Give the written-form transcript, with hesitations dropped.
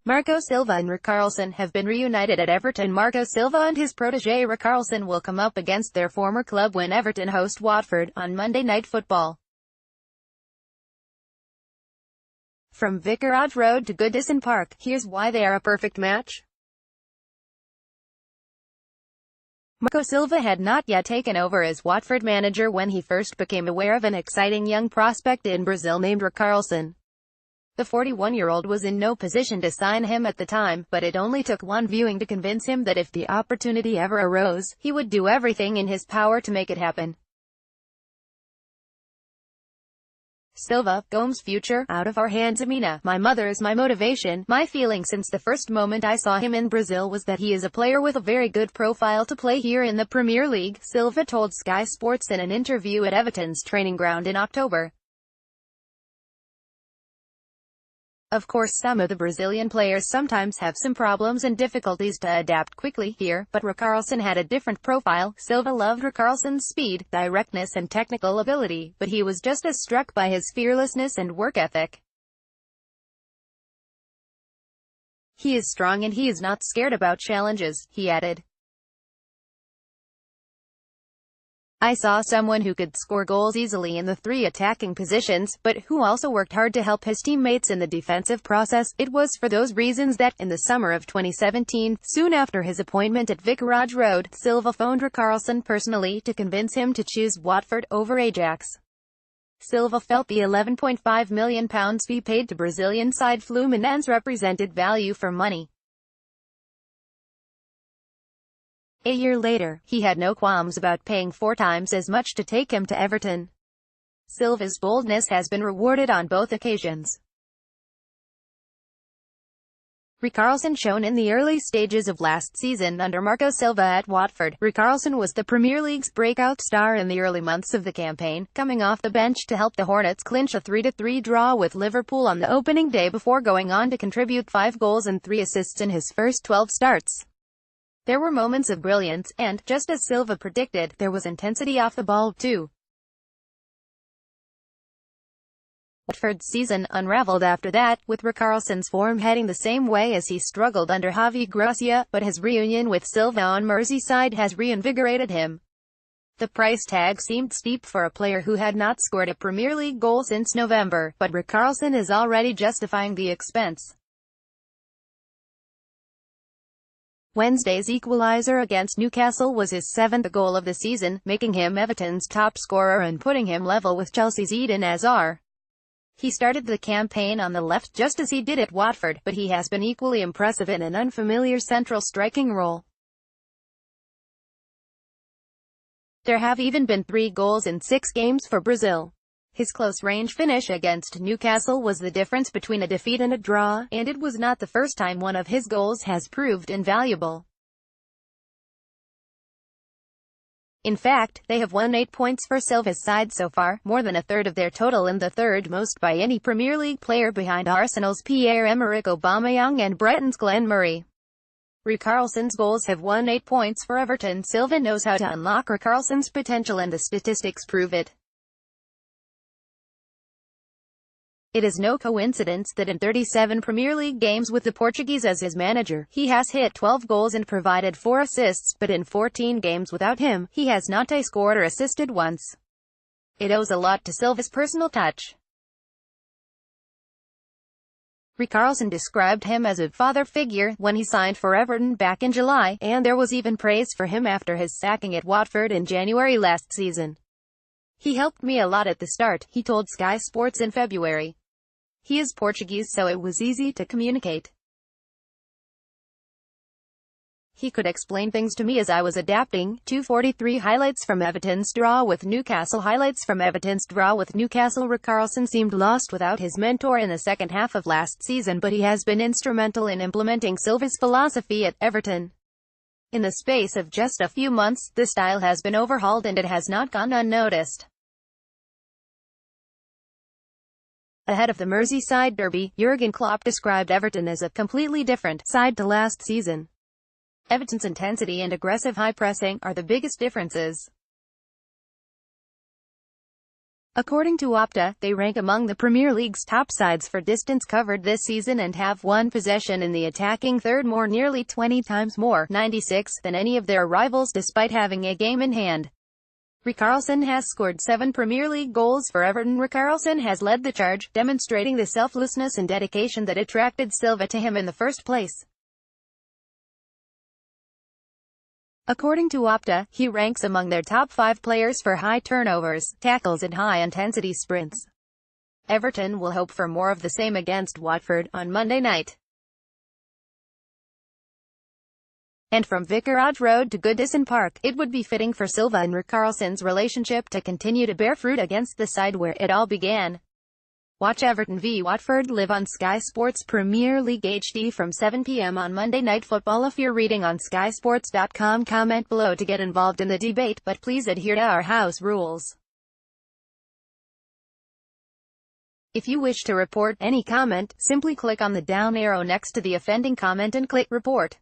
Marco Silva and Richarlison have been reunited at Everton. Marco Silva and his protégé Richarlison will come up against their former club when Everton host Watford on Monday Night Football. From Vicarage Road to Goodison Park, here's why they are a perfect match. Marco Silva had not yet taken over as Watford manager when he first became aware of an exciting young prospect in Brazil named Richarlison. The 41-year-old was in no position to sign him at the time, but it only took one viewing to convince him that if the opportunity ever arose, he would do everything in his power to make it happen. Silva, Gomes' future, out of our hands. Amina, my mother is my motivation. My feeling since the first moment I saw him in Brazil was that he is a player with a very good profile to play here in the Premier League, Silva told Sky Sports in an interview at Everton's training ground in October. Of course, some of the Brazilian players sometimes have some problems and difficulties to adapt quickly here, but Richarlison had a different profile. Silva loved Richarlison's speed, directness and technical ability, but he was just as struck by his fearlessness and work ethic. He is strong and he is not scared about challenges, he added. I saw someone who could score goals easily in the three attacking positions, but who also worked hard to help his teammates in the defensive process. It was for those reasons that, in the summer of 2017, soon after his appointment at Vicarage Road, Silva phoned Richarlison personally to convince him to choose Watford over Ajax. Silva felt the £11.5 million fee paid to Brazilian side Fluminense represented value for money. A year later, he had no qualms about paying 4 times as much to take him to Everton. Silva's boldness has been rewarded on both occasions. Richarlison shone in the early stages of last season under Marco Silva at Watford. Richarlison was the Premier League's breakout star in the early months of the campaign, coming off the bench to help the Hornets clinch a 3-3 draw with Liverpool on the opening day before going on to contribute 5 goals and 3 assists in his first 12 starts. There were moments of brilliance, and, just as Silva predicted, there was intensity off the ball, too. Watford's season unraveled after that, with Richarlison's form heading the same way as he struggled under Javi Gracia, but his reunion with Silva on Merseyside has reinvigorated him. The price tag seemed steep for a player who had not scored a Premier League goal since November, but Richarlison is already justifying the expense. Wednesday's equaliser against Newcastle was his 7th goal of the season, making him Everton's top scorer and putting him level with Chelsea's Eden Hazard. He started the campaign on the left just as he did at Watford, but he has been equally impressive in an unfamiliar central striking role. There have even been 3 goals in 6 games for Brazil. His close-range finish against Newcastle was the difference between a defeat and a draw, and it was not the first time one of his goals has proved invaluable. In fact, they have won 8 points for Silva's side so far, more than a third of their total and the third most by any Premier League player behind Arsenal's Pierre-Emerick Aubameyang and Brighton's Glenn Murray. Richarlison's goals have won 8 points for Everton. Silva knows how to unlock Richarlison's potential and the statistics prove it. It is no coincidence that in 37 Premier League games with the Portuguese as his manager, he has hit 12 goals and provided 4 assists, but in 14 games without him, he has not scored or assisted once. It owes a lot to Silva's personal touch. Richarlison described him as a father figure when he signed for Everton back in July, and there was even praise for him after his sacking at Watford in January last season. He helped me a lot at the start, he told Sky Sports in February. He is Portuguese, so it was easy to communicate. He could explain things to me as I was adapting. 243 highlights from Everton's draw with Newcastle. Highlights from Everton's draw with Newcastle. Richarlison seemed lost without his mentor in the second half of last season, but he has been instrumental in implementing Silva's philosophy at Everton. In the space of just a few months, the style has been overhauled and it has not gone unnoticed. Ahead of the Merseyside derby, Jurgen Klopp described Everton as a completely different side to last season. Everton's intensity and aggressive high pressing are the biggest differences. According to Opta, they rank among the Premier League's top sides for distance covered this season and have one possession in the attacking third more, nearly 20 times more, 96, than any of their rivals despite having a game in hand. Richarlison has scored 7 Premier League goals for Everton. Richarlison has led the charge, demonstrating the selflessness and dedication that attracted Silva to him in the first place. According to Opta, he ranks among their top 5 players for high turnovers, tackles and high-intensity sprints. Everton will hope for more of the same against Watford on Monday night. And from Vicarage Road to Goodison Park, it would be fitting for Silva and Richarlison's relationship to continue to bear fruit against the side where it all began. Watch Everton v Watford live on Sky Sports Premier League HD from 7 p.m. on Monday Night Football. If you're reading on skysports.com, comment below to get involved in the debate, but please adhere to our house rules. If you wish to report any comment, simply click on the down arrow next to the offending comment and click report.